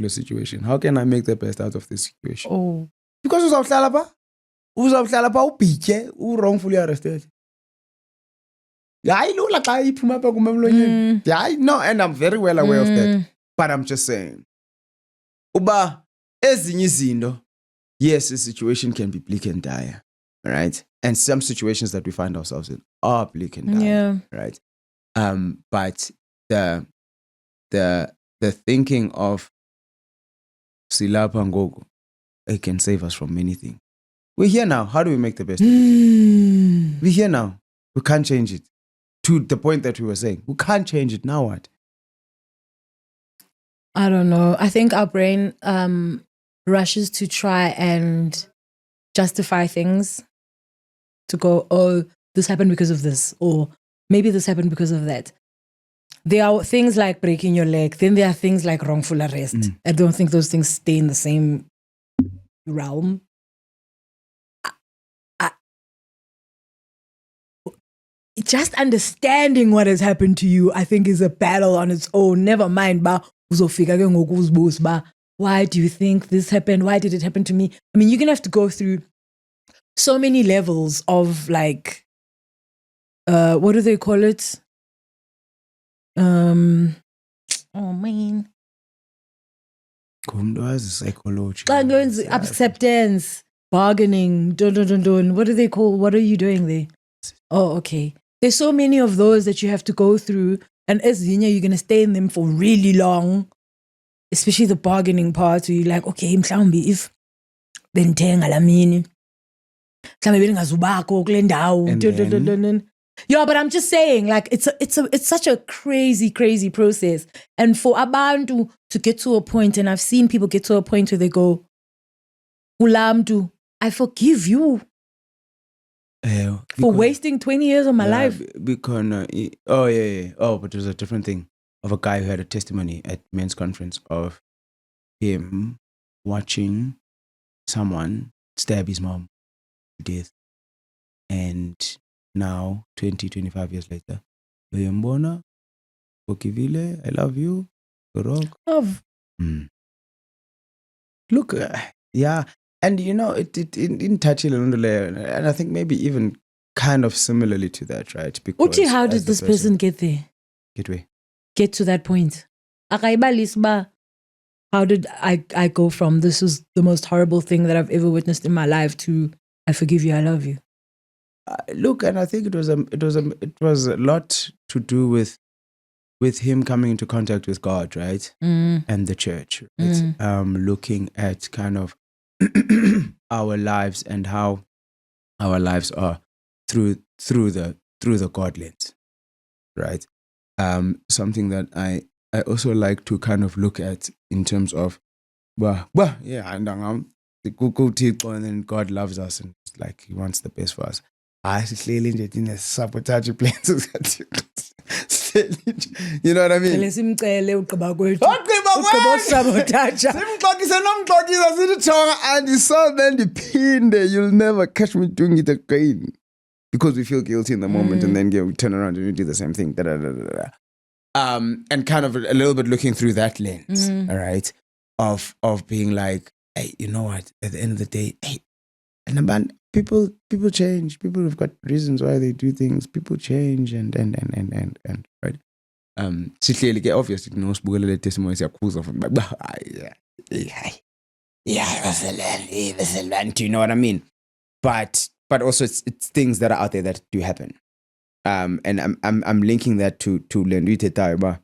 S1: Situation. How can I make the best out of this situation?
S2: Oh.
S1: Because uzawuhlala pha ubhitye wrongfully arrested. No, and I'm very well aware of that. But I'm just saying. Uba ezinye izinto, yes, the situation can be bleak and dire, right? And some situations that we find ourselves in are bleak and dire, right? But the thinking of silapha ngoku, it can save us from many things. We're here now. How do we make the best of it? We're here now. We can't change it. To the point that we were saying, we can't change it. Now what?
S2: I don't know. I think our brain rushes to try and justify things, to go, oh, this happened because of this, or maybe this happened because of that. There are things like breaking your leg. Then there are things like wrongful arrest. I don't think those things stay in the same realm. just understanding what has happened to you, I think, is a battle on its own. Never mind, uzofika ke ngoku uzibuze uba, why do you think this happened? Why did it happen to me? I mean, you're going to have to go through so many levels of like, what do they call it? Oh man.
S1: Psychology.
S2: Acceptance, bargaining, what do they call? What are you doing there? Oh, okay. There's so many of those that you have to go through. And as Zinya, you're going to stay in them for really long. Especially the bargaining part where you're like, okay, mhlawumbi if bengithenga lamini, mhlawumbi bengazubakho kule ndawo. Yeah, but I'm just saying, like, it's such a crazy process. And for abantu to get to a point, and I've seen people get to a point where they go, Ulamdu, I forgive you for wasting 20 years of my life.
S1: Because, but it was a different thing of a guy who had a testimony at men's conference of him watching someone stab his mom to death. And now, 25 years later, Mbona, Okivile, I love you, Rock.
S2: Love.
S1: Look, yeah. And you know, it didn't touch it on the layer. And I think maybe even kind of similarly to that, right? Because
S2: Uchi, how did this person get there?
S1: Get where?
S2: Get to that point. How did I go from this is the most horrible thing that I've ever witnessed in my life to I forgive you, I love you?
S1: Look, and I think it was a lot to do with him coming into contact with God, right? And the church, right? Looking at kind of our lives and how our lives are through the God lens, right? Something that I also like to kind of look at in terms of, and then God loves us and it's like He wants the best for us. Sihleli nje thina sabotage plans. You know what I mean?
S2: Simcele ugqiba kwethu.
S1: And you saw then the you'll never catch me doing it again. Because we feel guilty in the moment and then we turn around and we do the same thing. And kind of a little bit looking through that lens, all right? Of being like, hey, you know what? At the end of the day, hey, and people change. People have got reasons why they do things. People change and right. Sihleli ke obviously nosibukele testimony siyakuza from do you know what I mean? But also it's things that are out there that do happen. And I'm linking that to Lendwite Taiba.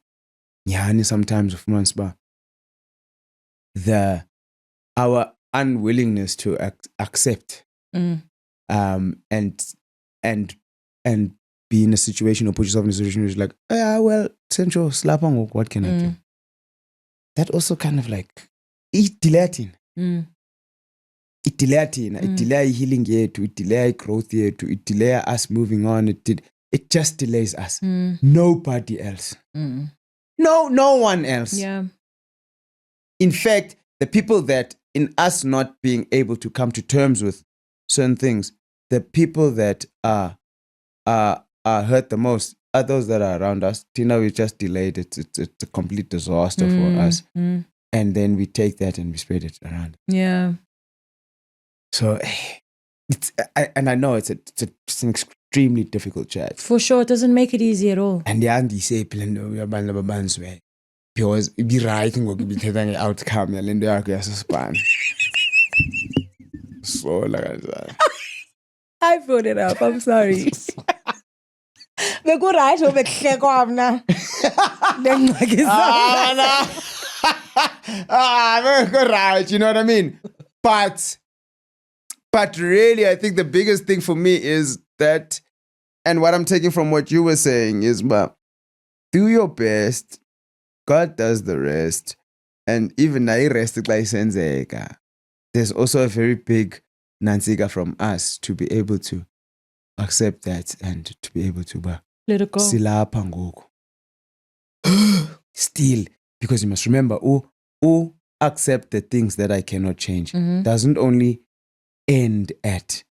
S1: Yani sometimes of months ba our unwillingness to accept and be in a situation or put yourself in a situation where you're like, well, Central slapang, what can I do? That also kind of like it delating. It delay healing yethu, it delay growth yethu, it delay us moving on. It just delays us. Nobody else. No one else.
S2: Yeah.
S1: In fact, the people that in us not being able to come to terms with certain things, the people that are hurt the most are those that are around us. Tina, we just delayed it. It's a complete disaster for us. And then we take that and we spread it around.
S2: Yeah.
S1: So I know it's an extremely difficult chat.
S2: For sure, it doesn't make it easy at all.
S1: And yandi say because it be right ngokubithetha nge-outcome yalento yakho yasespan. So like that.
S2: I phoned it up. I'm sorry. Bekurayt obekuhlekwa mna.
S1: Right, you know what I mean? But really, I think the biggest thing for me is that, and what I'm taking from what you were saying is, do your best. God does the rest. And even there's also a very big nansika from us to be able to accept that and to be able to
S2: let it go.
S1: Silapha ngoku. Still, because you must remember, accept the things that I cannot change doesn't only end at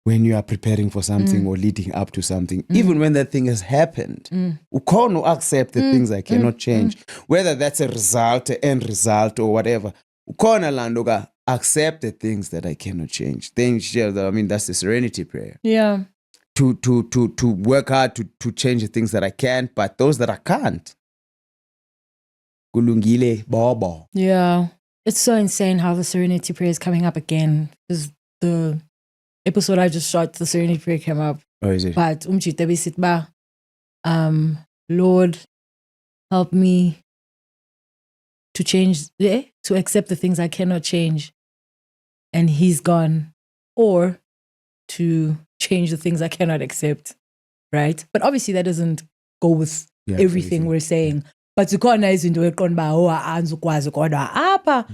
S1: when you are preparing for something or leading up to something, even when that thing has happened, ukhona accept the things I cannot change, whether that's a result, an end result, or whatever. Ukhona landoga accept the things that I cannot change. That's the serenity prayer.
S2: Yeah.
S1: To work hard to change the things that I can, but those that I can't. Kulungile bobo.
S2: Yeah. It's so insane how the serenity prayer is coming up again. Because the episode I just shot, the serenity prayer came up.
S1: Oh, is it?
S2: But umchitabi sitba, Lord, help me to change, to accept the things I cannot change, and He's gone, or to change the things I cannot accept, right? But obviously that doesn't go with everything we're saying. But zikhona izinto eqonda uba anzukwazi kodwa apha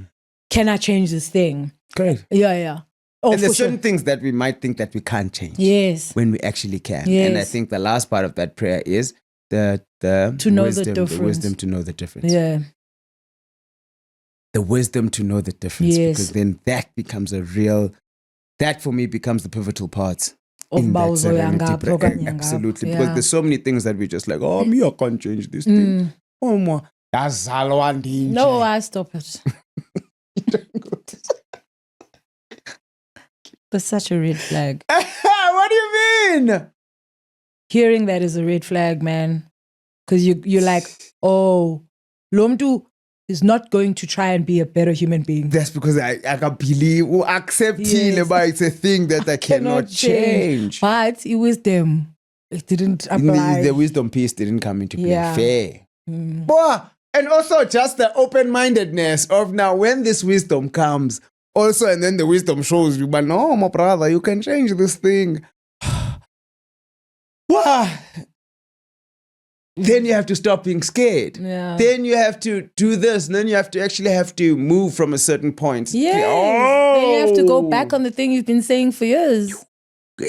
S2: can I change this thing?
S1: Correct.
S2: Yeah. Oh,
S1: and there's
S2: sure.
S1: certain things that we might think that we can't change.
S2: Yes.
S1: When we actually can.
S2: Yes.
S1: And I think the last part of that prayer is the
S2: to know
S1: wisdom,
S2: the difference.
S1: The wisdom to know the difference.
S2: Yeah.
S1: The wisdom to know the difference.
S2: Yes.
S1: Because then that becomes that for me becomes the pivotal part.
S2: Of
S1: In that
S2: Bawuzo
S1: serenity
S2: yanga,
S1: prayer.
S2: program yanga.
S1: Absolutely.
S2: Yeah.
S1: Because there's so many things that we just like, oh, me, I can't change this thing. Oh, ma, yazalwa ndinje.
S2: No, I stop it. That's such a red flag.
S1: What do you mean?
S2: Hearing that is a red flag, man. Because you're like, oh, Lomdu is not going to try and be a better human being.
S1: That's because I can believe or accept but it's a thing that I cannot change.
S2: But it was them. It didn't apply.
S1: The wisdom piece didn't come into play.
S2: Yeah.
S1: Fair. Boy, and also just the open-mindedness of now when this wisdom comes, also, and then the wisdom shows you, but no, my brother, you can change this thing. Wow. Then you have to stop being scared.
S2: Yeah.
S1: Then you have to do this. And then you have to move from a certain point.
S2: Yeah.
S1: Oh.
S2: Then you have to go back on the thing you've been saying for years.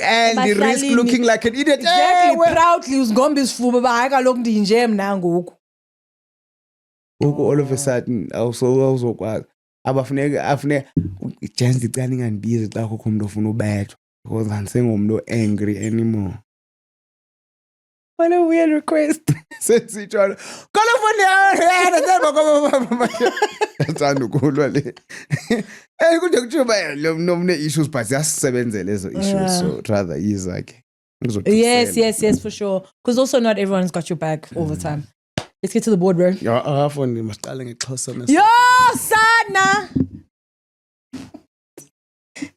S1: And the risk looking like an idiot.
S2: Exactly. Proudly usgomba isifuba hayi kaloku ndinje mna ngoku.
S1: All of a sudden awuzokwazi afuneka chance ndicane ngandibize xa kukho umuntu ofuna ubethwa because andisengomuntu angry anymore.
S2: What a weird request.
S1: Sesitshona kolofoni yathanda ukulwa le kunje kuthiwa ba lo mne issues but yasisebenzele lezo issues so rather izakhe.
S2: Yes, for sure. Because also not everyone's got your back all the time. Let's get to the board, bro.
S1: Yeah, phone masiqale ngeXhosa.
S2: Yo, sana.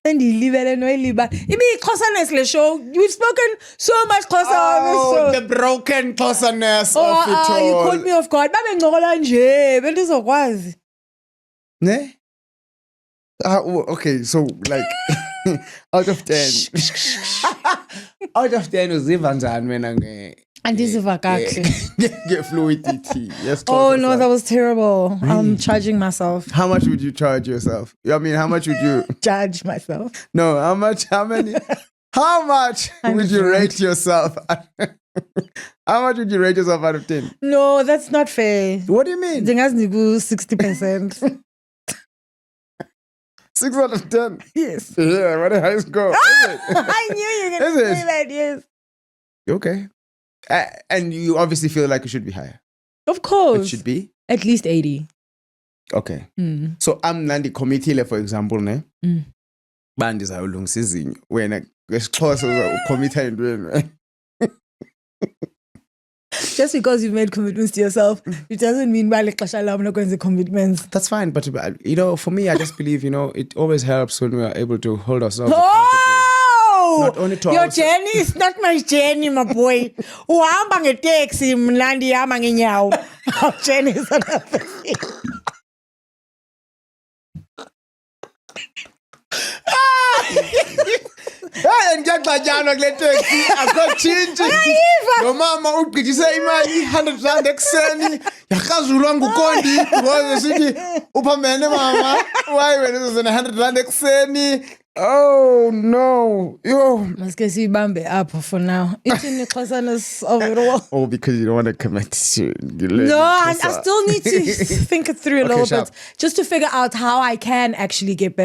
S2: Ndilibele noyiliba. Ibi iXhosaness le show. We've spoken so much Xhosa on this show.
S1: The broken Xhosaness of it all.
S2: You called me off guard. Babe ncokola nje, bendizokwazi.
S1: Ne? Okay, so like out of 10. Out of 10 uziva njani wena nge
S2: Andiziva kakuhle.
S1: Fluidity. Yes.
S2: Oh no, that was terrible. I'm charging myself.
S1: How much would you charge yourself? I mean, how much would you
S2: Judge myself.
S1: No, how much would you rate yourself? How much would you rate yourself out of 10?
S2: No, that's not fair.
S1: What do you mean?
S2: Ndingazi ndiku 60%.
S1: 6 out of 10.
S2: Yes.
S1: Yeah, what a high score.
S2: I knew you were going to say that, yes.
S1: Okay. And you obviously feel like it should be higher.
S2: Of course.
S1: It should be?
S2: At least 80.
S1: Okay. So I'm Nandi committee, for example, ne? Bandi zawulungisa izinyo. Wena ngesixhosa ucommit entweni.
S2: Just because you've made commitments to yourself, it doesn't mean I'm not going to commitments.
S1: That's fine, but for me, I just believe, it always helps when we are able to hold ourselves
S2: accountable.
S1: Not only to
S2: Your journey is not my journey, my boy. Uhamba ngeteksi, mna ndihamba ngenyawo. Our journey is another thing.
S1: Ngiyaxatyanwa kule teksi akho tshintshi nomama ugqithise imali R100 ekuseni yarhazulwa ngukondi because sithi uphambene mama why wena uzona R100 ekuseni Oh no. Yo.
S2: Maske siyibambe apho for now. Ithini ixhasanisi of it all?
S1: Oh, because you don't want to commit to
S2: No, I still need to think it through a little
S1: sharp.
S2: bit just to figure out how I can actually get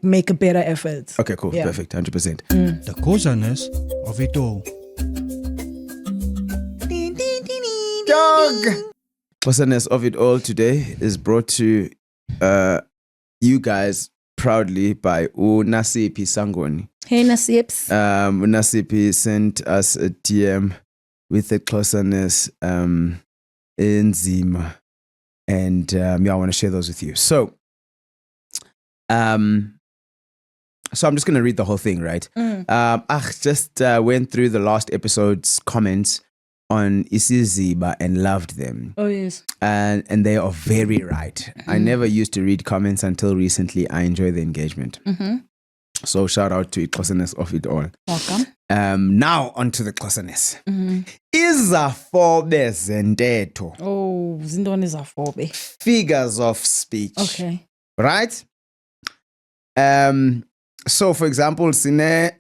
S2: make a better effort.
S1: Okay, cool.
S2: Yeah.
S1: Perfect. 100%.
S3: The causeness of it all.
S1: Dog. Awesomeness of it all today is brought to you guys proudly by Nasipi Sangoni.
S2: Hey, Nasips.
S1: Nasipi sent us a DM with the closeness in Zima. And I want to share those with you. So I'm just going to read the whole thing, right? I just went through the last episode's comments on Isiziba and loved them.
S2: Oh, yes.
S1: And they are very right. I never used to read comments until recently. I enjoy the engagement. So shout out to Closeness of it all.
S2: Welcome.
S1: Now onto the closeness. Izafobe zentetho.
S2: Oh, zintoni zafobe.
S1: Figures of speech.
S2: Okay.
S1: Right? So for example, sine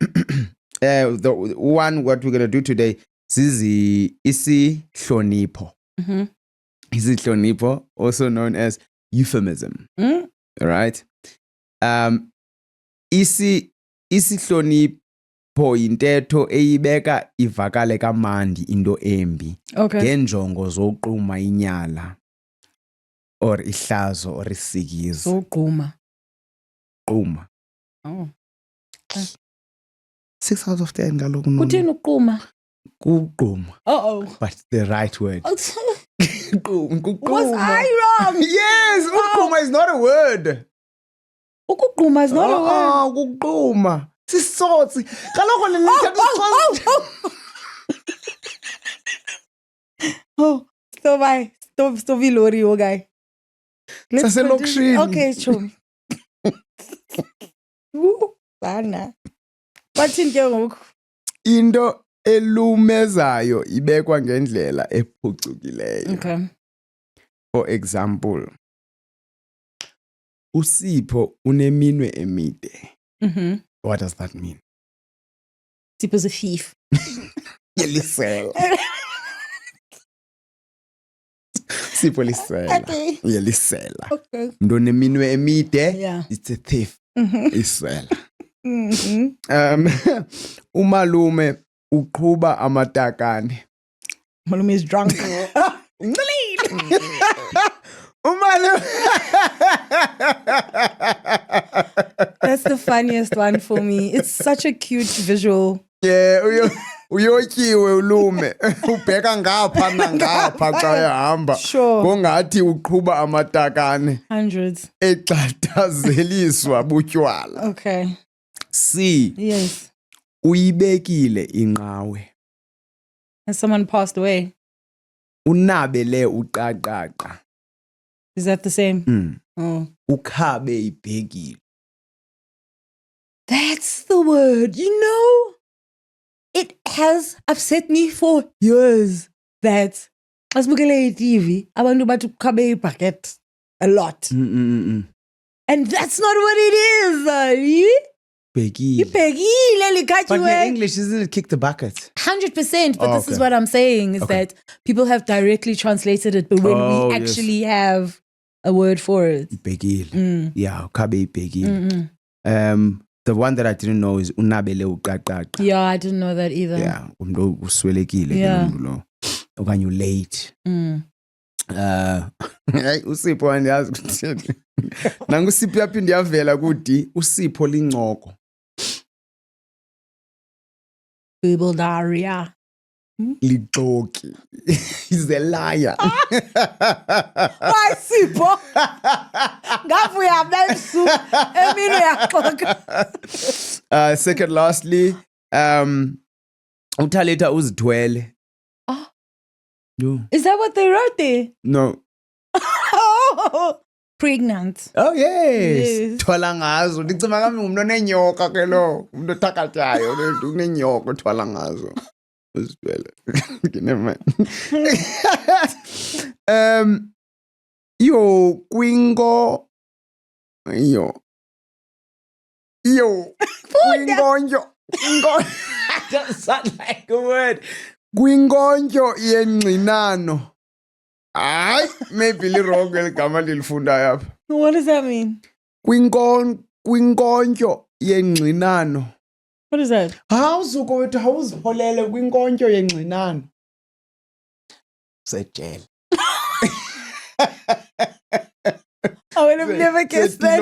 S1: the one what we're gonna do today, isihlonipho. Isihlonipho, also known as euphemism. Right? Isihlonipho intetho eyibeka ivakale kamandi into embi.
S2: Okay.
S1: Ngenjongo zoquma inyala or ihlazo or isikizo.
S2: Zoquma.
S1: Quma.
S2: Oh.
S1: 6 out of 10 kaloku no.
S2: Kuthini uquma?
S1: Kuquma.
S2: Uh-oh.
S1: But the right word.
S2: Was
S1: Kuquma.
S2: I wrong?
S1: Yes, uquma is not a word.
S2: Ukuquma is not a word.
S1: Kuquma. Sisotsi. Kaloku nithatha
S2: Oh, stop ilori, yo guy. Let's
S1: Saselokishini.
S2: continue. Okay, chum. Bana. Bathini ke ngoku?
S1: into elumezayo ibekwa ngendlela ephucukileyo.
S2: Okay.
S1: For example, uSipho uneminwe emide. What does that mean?
S2: Sipho's a thief.
S1: Yelisela. Sipho lisela.
S2: Okay.
S1: Yelisela.
S2: Okay.
S1: Mntu oneminwe emide,
S2: Yeah.
S1: it's a thief. Isela.
S2: Mm-hmm.
S1: Umalume uqhuba amatakane.
S2: Malume is drunk.
S1: Umalume.
S2: That's the funniest one for me. It's such a cute visual.
S1: Yeah, uyotyiwe ulume. Ubheka ngapha nangapha xa ehamba.
S2: Sure.
S1: Kongathi uqhuba amatakane.
S2: Hundreds.
S1: Exhatazeliswa butywala.
S2: Okay.
S1: C.
S2: Yes.
S1: Uyibekile inqawe.
S2: And someone passed away.
S1: Unabele uqaqaqa.
S2: Is that the same? Oh.
S1: Ukhabe ibhekile.
S2: That's the word. You know, it has upset me for years that asibukele TV, abantu bathi ukhabe ibhaket a lot. And that's not what it is.
S1: Ibhekile.
S2: Ibhekile
S1: But in
S2: likhathiwe.
S1: English, isn't it kick the bucket?
S2: 100%, but
S1: Oh,
S2: this is
S1: okay.
S2: what I'm saying is
S1: Okay.
S2: that people have directly translated it, but when
S1: Oh,
S2: we
S1: yes.
S2: actually have a word for it.
S1: Ibhekile. Yeah, ukhabe ibhekile. The one that I didn't know is unabele uqaqaqa.
S2: Yeah, I didn't know that either.
S1: Yeah, umntu uswelekile ke
S2: Yeah.
S1: umntu lo. Okanye late. Hey, uSipho andiyazi ukuthi. Nangu uSipho yaphinde yavela kuti uSipho lincoko.
S2: Bible diarrhea.
S1: Lixoki. He's a liar.
S2: Why Sipho? Ngavuya bensu emini yaxoka.
S1: Second, lastly, uThalita uzithwele.
S2: Oh.
S1: No.
S2: Is that what they wrote there?
S1: No.
S2: Oh, pregnant.
S1: Oh yes.
S2: Yes.
S1: Thwala ngazo. Ndicima kami umuntu onenyoka ke lo. Umuntu othakathayo unenyoka uthwala ngazo. Uzithwele. Never mind. Yo kwingo Yo. Kwinkonjo. That sounds like a word. Kwinkonjo yengcinano. Hayi, maybe wrong eligama ndilifundayo apha.
S2: What does that mean?
S1: Kwinkonjo yengcinano.
S2: What is that?
S1: Hawuzuko wethu hawuzipholele kwinkonjo yengcinano. Sejele.
S2: I would have never guessed that.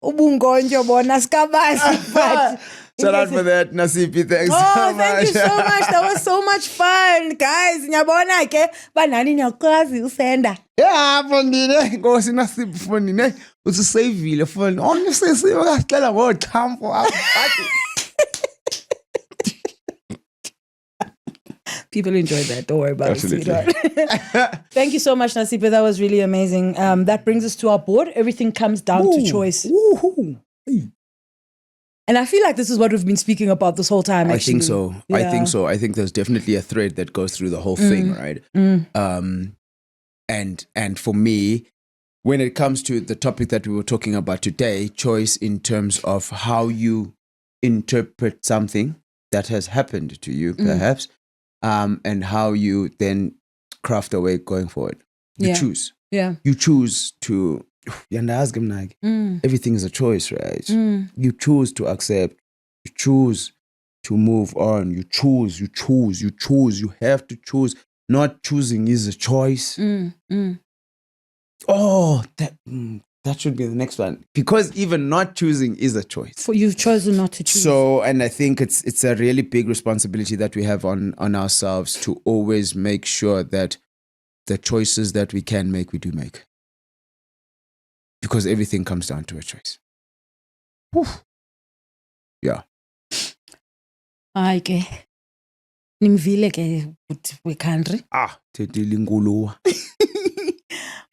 S2: Ubungonjo bona sikabazi but
S1: shout out for that, Nasipi. Thanks so
S2: thank
S1: much.
S2: you so much. That was so much fun, guys. Nyabona ke banani nyakwazi usenda.
S1: Yeah, fondine. Nkosi Nasipi fondine. Usisavile fondine. Onisisiwe kasicela ngothambo apha.
S2: People enjoyed that. Don't worry about
S1: Absolutely.
S2: it, sweetheart. Thank you so much, Nasipa. That was really amazing. That brings us to our board. Everything comes down to choice.
S1: Woohoo.
S2: And I feel like this is what we've been speaking about this whole time, actually.
S1: I think so.
S2: Yeah.
S1: I think so. I think there's definitely a thread that goes through the whole thing, right? And for me, when it comes to the topic that we were talking about today, choice in terms of how you interpret something that has happened to you, perhaps, and how you then craft a way going forward. You choose.
S2: Yeah.
S1: You choose to. Everything is a choice, right? You choose to accept. You choose to move on. You choose. You have to choose. Not choosing is a choice. Oh, that should be the next one. Because even not choosing is a choice.
S2: For you've chosen not to choose.
S1: So, and I think it's a really big responsibility that we have on ourselves to always make sure that the choices that we can make, we do make. Because everything comes down to a choice. Whew. Yeah.
S2: Okay. Nimvile ke we country.
S1: Thethile nguluwa.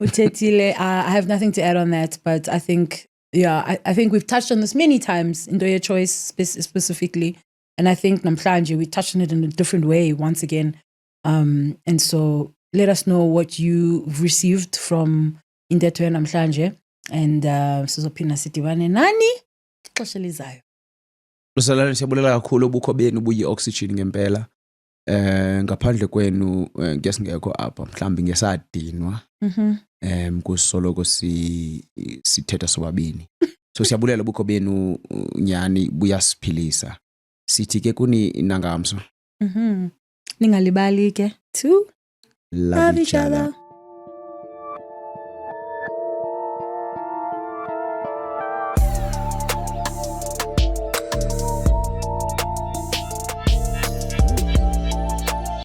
S2: Uthetile, I have nothing to add on that, but I think, I think we've touched on this many times in your choice specifically. And I think namhlanje we touched on it in a different way once again. And so let us know what you've received from Intetho namhlanje. And sizophinda sidibane nani ixesha elizayo.
S1: Lusalane siyabulela kakhulu ubukho benu buyi oxygen ngempela. Ngaphandle kwenu ngesingekho apha mhlambi ngesadinwa. Kusoloko sithetha sobabini. So siyabulela ubukho benu nyani buyasiphilisa. Sithi ke kuni nangamso.
S2: Ningalibali ke to love each other.